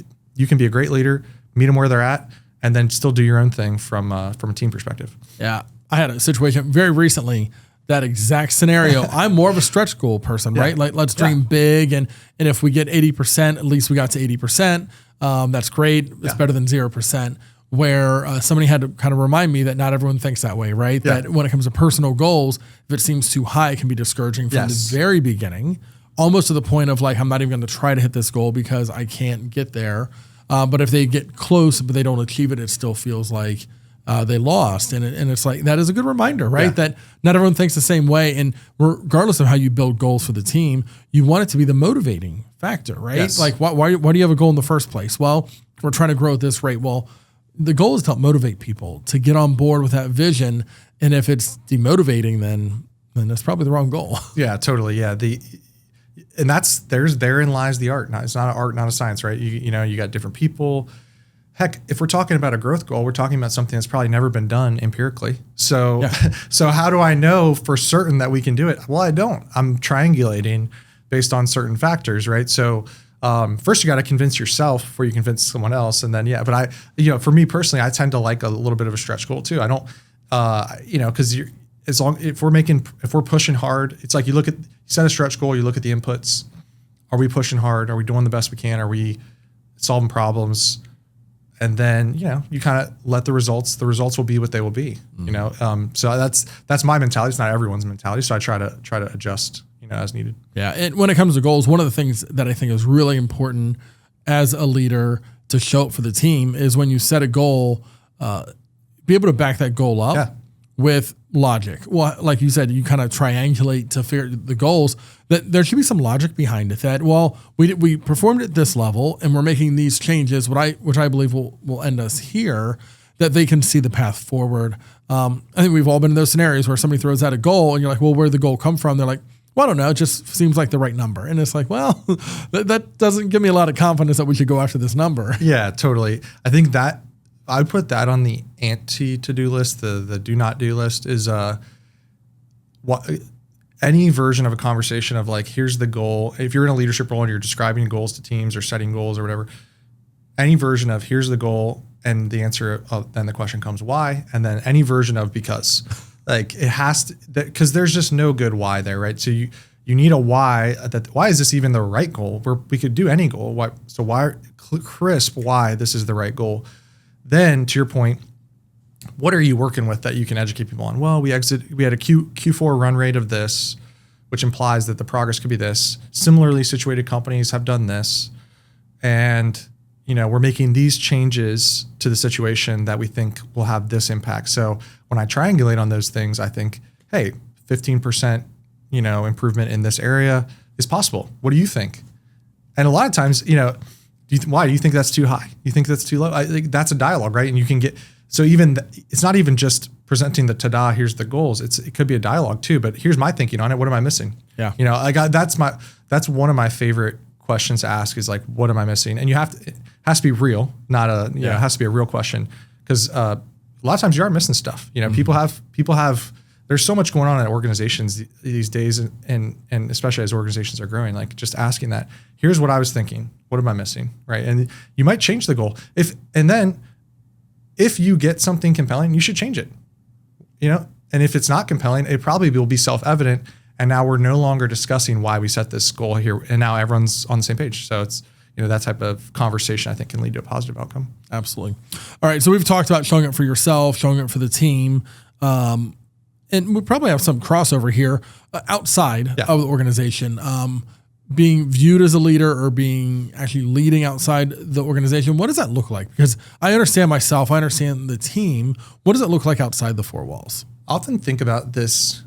can be a great leader, meet them where they're at, and then still do your own thing from a team perspective. Yeah. I had a situation very recently, that exact scenario. I'm more of a stretch goal person, right? Like, let's dream big. And if we get 80%, at least we got to 80%. That's great. It's better than 0%. Where somebody had to kind of remind me that not everyone thinks that way, right? That when it comes to personal goals, if it seems too high, it can be discouraging from the very beginning, almost to the point of like, I'm not even going to try to hit this goal because I can't get there. But if they get close, but they don't achieve it, it still feels like they lost. And it's like, that is a good reminder, right? That not everyone thinks the same way. And regardless of how you build goals for the team, you want it to be the motivating factor, right? Yes. Like, why do you have a goal in the first place? Well, we're trying to grow at this rate. Well, the goal is to help motivate people to get on board with that vision. And if it's demotivating, then that's probably the wrong goal. Yeah, totally. Yeah. Therein lies the art. It's not an art, not a science, right? You got different people. Heck, if we're talking about a growth goal, we're talking about something that's probably never been done empirically. So, so how do I know for certain that we can do it? Well, I don't. I'm triangulating based on certain factors, right? So, first you got to convince yourself before you convince someone else. And then, but for me personally, I tend to like a little bit of a stretch goal too. I don't, cause if we're pushing hard, it's like you set a stretch goal, you look at the inputs. Are we pushing hard? Are we doing the best we can? Are we solving problems? And then, you kind of let the results will be what they will be, so that's my mentality. It's not everyone's mentality. So I try to adjust, as needed. Yeah. And when it comes to goals, one of the things that I think is really important as a leader to show up for the team is when you set a goal, be able to back that goal up with logic. Well, like you said, you kind of triangulate to figure the goals, that there should be some logic behind it that, well, we performed at this level and we're making these changes, which I believe will end us here, that they can see the path forward. I think we've all been in those scenarios where somebody throws out a goal and you're like, well, where'd the goal come from? They're like, well, I don't know. It just seems like the right number. And it's like, well, that doesn't give me a lot of confidence that we should go after this number. Yeah, totally. I think that I would put that on the anti-to-do list. The do not do list is any version of a conversation of like, here's the goal. If you're in a leadership role and you're describing goals to teams or setting goals or whatever, any version of here's the goal and the answer, then the question comes why, and then any version of because. Like it has to, because there's just no good why there, right? So you need a why. Why is this even the right goal? We could do any goal. Why? So why crisp why this is the right goal? Then to your point, what are you working with that you can educate people on? Well, we had a Q4 run rate of this, which implies that the progress could be this. Similarly situated companies have done this, and we're making these changes to the situation that we think will have this impact. So when I triangulate on those things, I think, hey, 15%, improvement in this area is possible. What do you think? And a lot of times, why do you think that's too high? You think that's too low? I think that's a dialogue, right? And you can get, so even it's not even just presenting the ta-da, here's the goals. It could be a dialogue too, but here's my thinking on it. What am I missing? Yeah. That's one of my favorite questions to ask is like, what am I missing? And it has to be real, not it has to be a real question. Cause, a lot of times you are missing stuff. People have, there's so much going on in organizations these days and especially as organizations are growing, like just asking that, here's what I was thinking. What am I missing? Right. And you might change the goal then if you get something compelling, you should change it, and if it's not compelling, it probably will be self-evident. And now we're no longer discussing why we set this goal here. And now everyone's on the same page. So it's, that type of conversation I think can lead to a positive outcome. Absolutely. All right. So we've talked about showing up for yourself, showing up for the team. And we probably have some crossover here outside of the organization, being viewed as a leader or being actually leading outside the organization. What does that look like? Because I understand myself, I understand the team. What does it look like outside the four walls? I often think about this,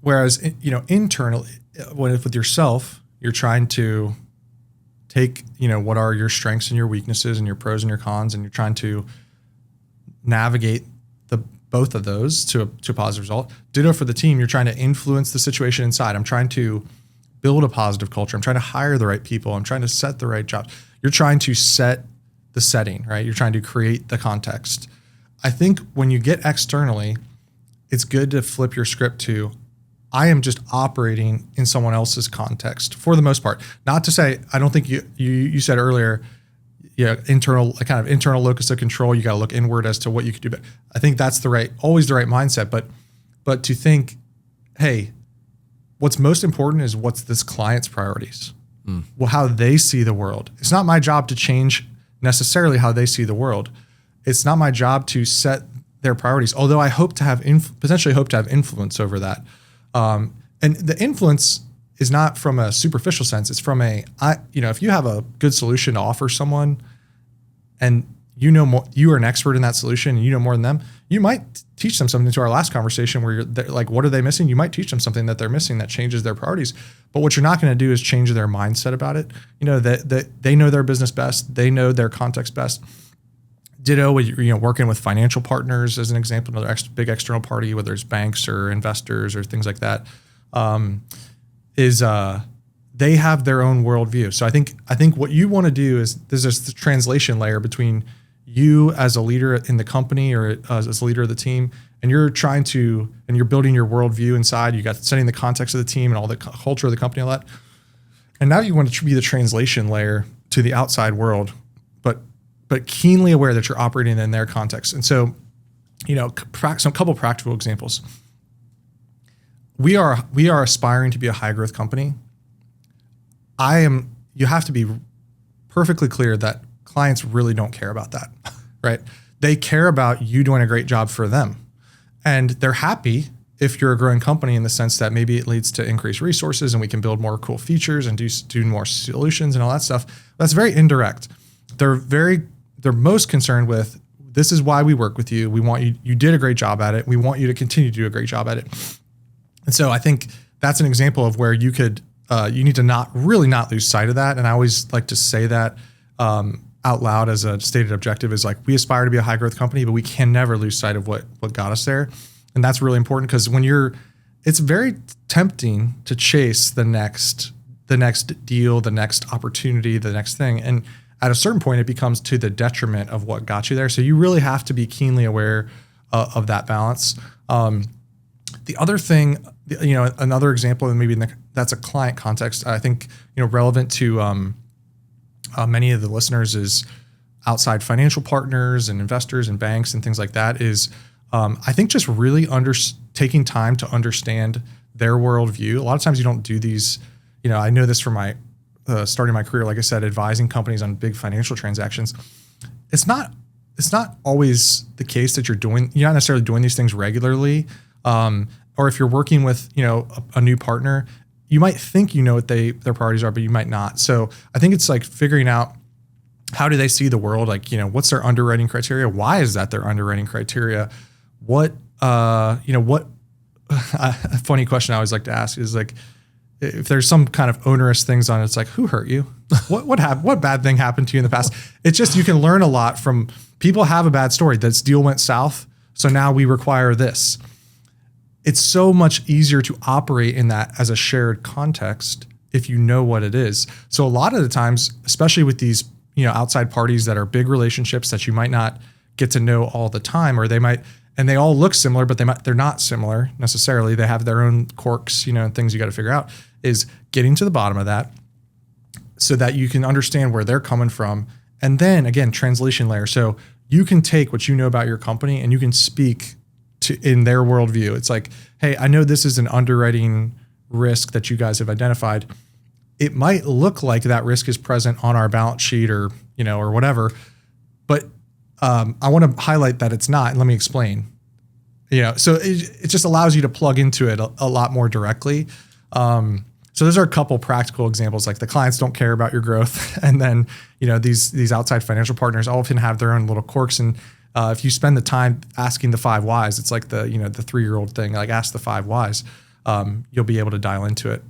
whereas, internally, with yourself, you're trying to take, what are your strengths and your weaknesses and your pros and your cons, and you're trying to navigate both of those to a positive result. Ditto for the team. You're trying to influence the situation inside. I'm trying to build a positive culture. I'm trying to hire the right people. I'm trying to set the right jobs. You're trying to set the setting, right? You're trying to create the context. I think when you get externally, it's good to flip your script to, I am just operating in someone else's context for the most part. Not to say, I don't think you said earlier, internal locus of control. You got to look inward as to what you could do. But I think that's always the right mindset. But to think, hey, what's most important is what's this client's priorities. Well, how they see the world. It's not my job to change necessarily how they see the world. It's not my job to set their priorities, although I hope to have potentially hope to have influence over that. And the influence is not from a superficial sense. It's from if you have a good solution to offer someone and you know more, you are an expert in that solution and you know more than them, you might teach them something. To our last conversation where you're like, what are they missing? You might teach them something that they're missing that changes their priorities. But what you're not going to do is change their mindset about it. That they know their business best. They know their context best. Ditto, working with financial partners as an example, another big external party, whether it's banks or investors or things like that, they have their own worldview. So I think what you want to do is there's this translation layer between you as a leader in the company or as a leader of the team, and you're building your worldview inside. You got setting the context of the team and all the culture of the company, all that. And now you want to be the translation layer to the outside world, but keenly aware that you're operating in their context. And so, some couple practical examples. We are aspiring to be a high growth company. You have to be perfectly clear that clients really don't care about that, right? They care about you doing a great job for them. And they're happy if you're a growing company in the sense that maybe it leads to increased resources and we can build more cool features and do more solutions and all that stuff. That's very indirect. They're most concerned with, this is why we work with you. We want you did a great job at it. We want you to continue to do a great job at it. And so I think that's an example of where you need to not lose sight of that. And I always like to say that out loud as a stated objective is like, we aspire to be a high growth company, but we can never lose sight of what got us there. And that's really important because it's very tempting to chase the next deal, the next opportunity, the next thing. And at a certain point, it becomes to the detriment of what got you there. So you really have to be keenly aware of that balance. The other thing, another example, and maybe that's a client context, I think, relevant to many of the listeners is outside financial partners and investors and banks and things like that is, I think just really taking time to understand their worldview. A lot of times you don't do these, I know this from my starting my career, like I said, advising companies on big financial transactions. It's not always the case that you're not necessarily doing these things regularly. Or if you're working with, a new partner, you might think what their priorities are, but you might not. So I think it's like figuring out how do they see the world? Like, what's their underwriting criteria? Why is that their underwriting criteria? A funny question I always like to ask is like, if there's some kind of onerous things on it, it's like, who hurt you? What bad thing happened to you in the past? It's just, you can learn a lot from people have a bad story. This deal went south. So now we require this. It's so much easier to operate in that as a shared context if you know what it is. So a lot of the times, especially with these, outside parties that are big relationships that you might not get to know all the time, or and they all look similar, but they're not similar necessarily. They have their own quirks, and things you got to figure out, is getting to the bottom of that so that you can understand where they're coming from. And then again, translation layer. So you can take what you know about your company and you can speak in their worldview. It's like, hey, I know this is an underwriting risk that you guys have identified. It might look like that risk is present on our balance sheet or whatever, but I want to highlight that it's not, and let me explain. So it just allows you to plug into it a lot more directly. So those are a couple practical examples. Like the clients don't care about your growth, and then these outside financial partners often have their own little quirks. And if you spend the time asking the 5 whys, it's like the 3-year-old thing. Like ask the 5 whys, you'll be able to dial into it.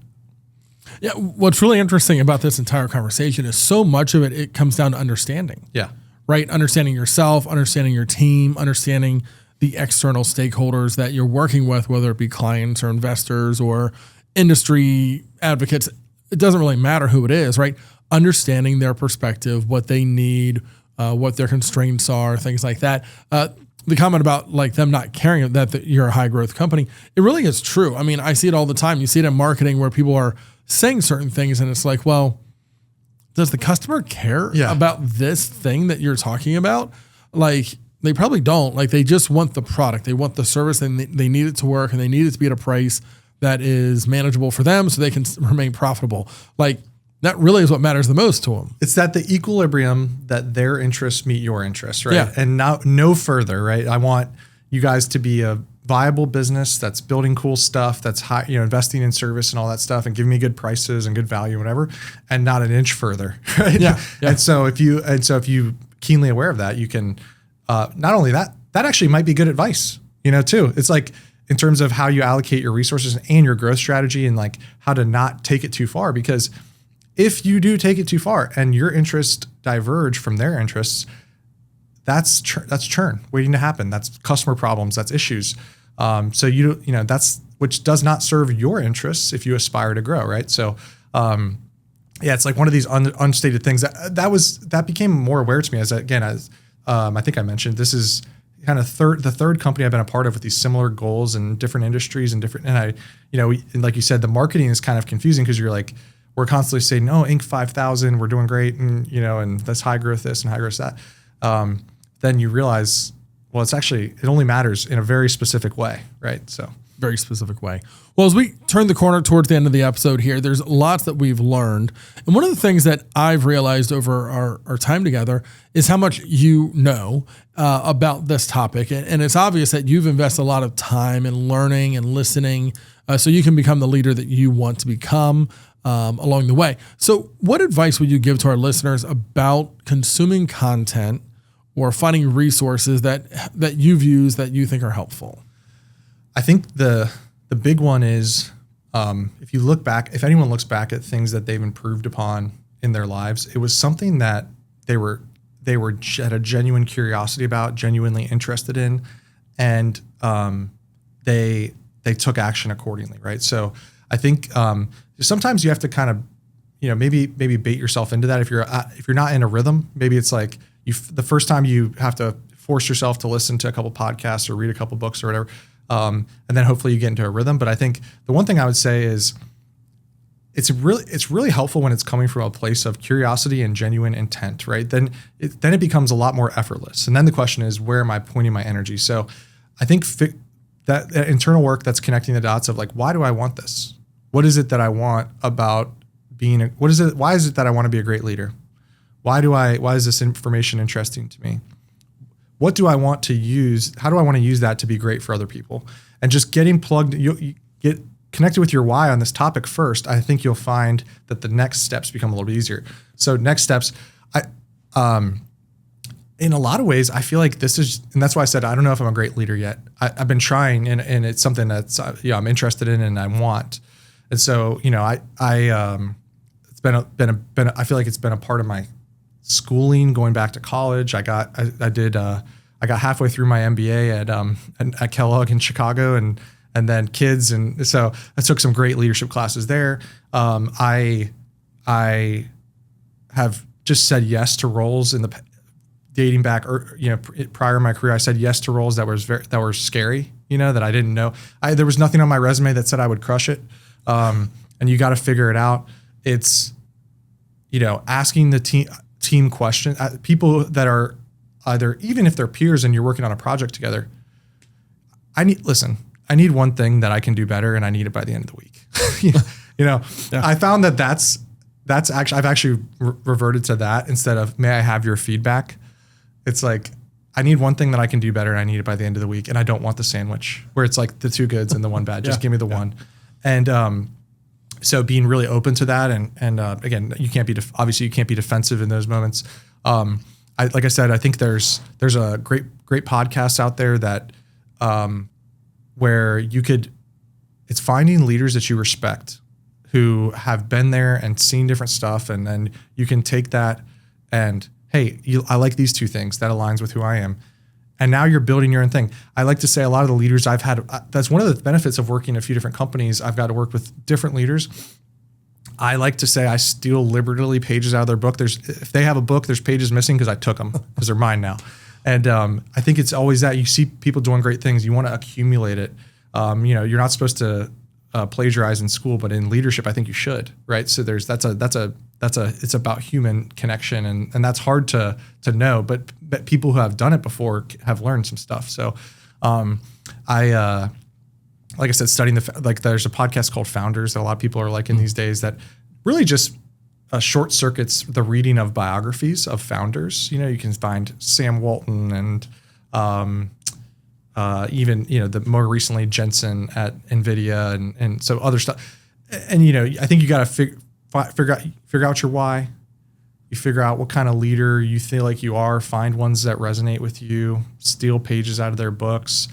Yeah, what's really interesting about this entire conversation is so much of it comes down to understanding. Yeah. Right? Understanding yourself, understanding your team, understanding the external stakeholders that you're working with, whether it be clients or investors or industry advocates, it doesn't really matter who it is, right? Understanding their perspective, what they need, what their constraints are, things like that. The comment about like them not caring that you're a high growth company, it really is true. I mean, I see it all the time. You see it in marketing where people are saying certain things and it's like, well, does the customer care about this thing that you're talking about? Like, they probably don't. Like, they just want the product. They want the service and they need it to work and they need it to be at a price that is manageable for them so they can remain profitable. Like, that really is what matters the most to them. It's that the equilibrium that their interests meet your interests, right? Yeah. And now no further, right? I want you guys to be a viable business that's building cool stuff, that's high, investing in service and all that stuff and giving me good prices and good value, whatever, and not an inch further, right? Yeah. And so if you keenly aware of that, you can, not only that actually might be good advice, too. It's like in terms of how you allocate your resources and your growth strategy and like how to not take it too far, because if you do take it too far and your interests diverge from their interests, that's churn waiting to happen. That's customer problems. That's issues. So that's which does not serve your interests if you aspire to grow, right? So, it's like one of these unstated things that became more aware to me as I think I mentioned, this is kind of the third company I've been a part of with these similar goals and different industries and and like you said, the marketing is kind of confusing because you're like, we're constantly saying, no, Inc. 5000, we're doing great. And, and that's high growth this and high growth that. Then you realize, well, it only matters in a very specific way, right? So very specific way. Well, as we turn the corner towards the end of the episode here, there's lots that we've learned. And one of the things that I've realized over our time together is how much you know about this topic. And it's obvious that you've invested a lot of time in learning and listening so you can become the leader that you want to become along the way. So what advice would you give to our listeners about consuming content or finding resources that you've used that you think are helpful? I think the big one is if anyone looks back at things that they've improved upon in their lives, it was something that they were had a genuine curiosity about, genuinely interested in, and they took action accordingly, right? So I think sometimes you have to kind of, maybe bait yourself into that. If you're not in a rhythm, maybe it's like the first time you have to force yourself to listen to a couple podcasts or read a couple books or whatever. And then hopefully you get into a rhythm. But I think the one thing I would say is it's really helpful when it's coming from a place of curiosity and genuine intent, right? Then it becomes a lot more effortless. And then the question is, where am I pointing my energy? So I think that internal work that's connecting the dots of like, why do I want this? What is it that I want about why is it that I want to be a great leader? Why is this information interesting to me? What do I want to use? How do I want to use that to be great for other people? And just getting plugged, you get connected with your why on this topic first. I think you'll find that the next steps become a little bit easier. So next steps, in a lot of ways, I feel like this is, and that's why I said, I don't know if I'm a great leader yet. I've been trying and it's something that's, I'm interested in and I want. And so, it's been I feel like it's been a part of my schooling, going back to college. I got halfway through my MBA at Kellogg in Chicago and then kids. And so I took some great leadership classes there. I have just said yes to roles dating back, or, prior in my career, I said yes to roles that were scary, that I didn't know. There was nothing on my resume that said I would crush it. And you got to figure it out. It's, asking the team questions, people that are either, even if they're peers and you're working on a project together, I need one thing that I can do better and I need it by the end of the week. Yeah. I found that's actually, I've actually reverted to that instead of, may I have your feedback? It's like, I need one thing that I can do better and I need it by the end of the week. And I don't want the sandwich where it's like the two goods and the one bad. Just give me the one. And, so being really open to that, and again, you can't be defensive in those moments. Like I said, I think there's a great podcast out there that where it's finding leaders that you respect who have been there and seen different stuff, and then you can take that and, hey, I like these two things that aligns with who I am. And now you're building your own thing. I like to say a lot of the leaders I've had, that's one of the benefits of working in a few different companies. I've got to work with different leaders. I like to say I steal liberally pages out of their book. If they have a book, there's pages missing because I took them because they're mine now. And I think it's always that you see people doing great things. You want to accumulate it. You're not supposed to plagiarize in school, but in leadership, I think you should, right? So it's about human connection, and that's hard to know, but people who have done it before have learned some stuff. So, like I said, studying there's a podcast called Founders that a lot of people are liking these days that really just short circuits the reading of biographies of founders. You can find Sam Walton and even the more recently Jensen at NVIDIA and so other stuff. And I think you got to figure out your why. You figure out what kind of leader you feel like you are. Find ones that resonate with you. Steal pages out of their books.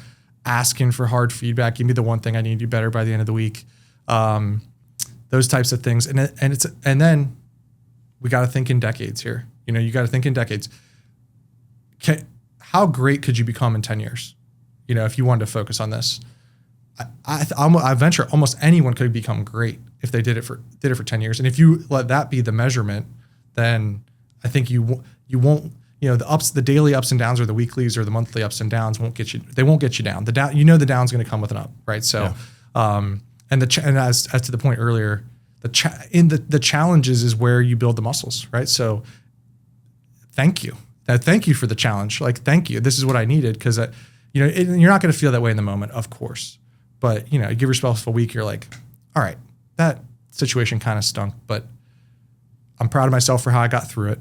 Asking for hard feedback. Give me the one thing I need to do better by the end of the week. Those types of things. And then we got to think in decades here. You got to think in decades. How great could you become in 10 years? If you wanted to focus on this, I venture almost anyone could become great if they did it for 10 years. And if you let that be the measurement, then I think you won't, the daily ups and downs or the weeklies or the monthly ups and downs won't get you down. The down's going to come with an up, right? So, and as to the point earlier, the challenges is where you build the muscles, right? So thank you. Thank you for the challenge. Thank you. This is what I needed. Cause you're not going to feel that way in the moment, of course, but you give yourself a week. You're like, all right, that situation kind of stunk, but I'm proud of myself for how I got through it.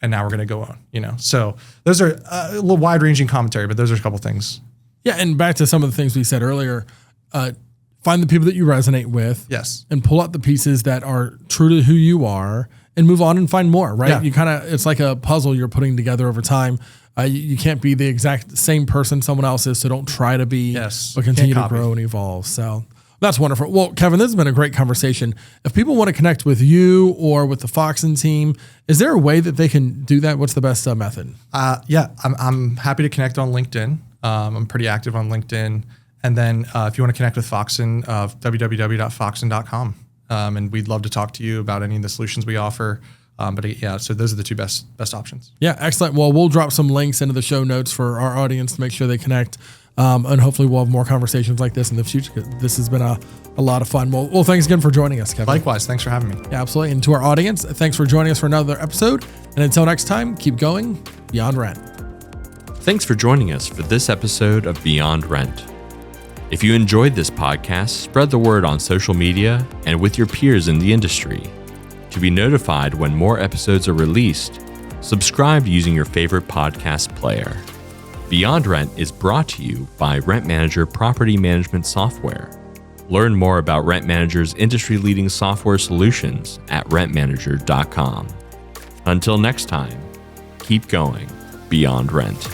And now we're going to go on, So those are a little wide ranging commentary, but those are a couple things. Yeah. And back to some of the things we said earlier, find the people that you resonate with. Yes. And pull out the pieces that are true to who you are and move on and find more, right? Yeah. It's like a puzzle you're putting together over time. You can't be the exact same person someone else is, so don't try to be, but continue to grow and evolve. So that's wonderful. Well, Kevin, this has been a great conversation. If people want to connect with you or with the Foxen team, is there a way that they can do that? What's the best method? I'm happy to connect on LinkedIn. I'm pretty active on LinkedIn. And then if you want to connect with Foxen, www.foxen.com. And we'd love to talk to you about any of the solutions we offer. So those are the two best options. Yeah, excellent. Well, we'll drop some links into the show notes for our audience to make sure they connect. And hopefully we'll have more conversations like this in the future. This has been a lot of fun. Well, thanks again for joining us, Kevin. Likewise. Thanks for having me. Yeah, absolutely. And to our audience, thanks for joining us for another episode. And until next time, keep going beyond rent. Thanks for joining us for this episode of Beyond Rent. If you enjoyed this podcast, spread the word on social media and with your peers in the industry. To be notified when more episodes are released, subscribe using your favorite podcast player. Beyond Rent is brought to you by Rent Manager Property Management Software. Learn more about Rent Manager's industry-leading software solutions at rentmanager.com. Until next time, keep going beyond rent.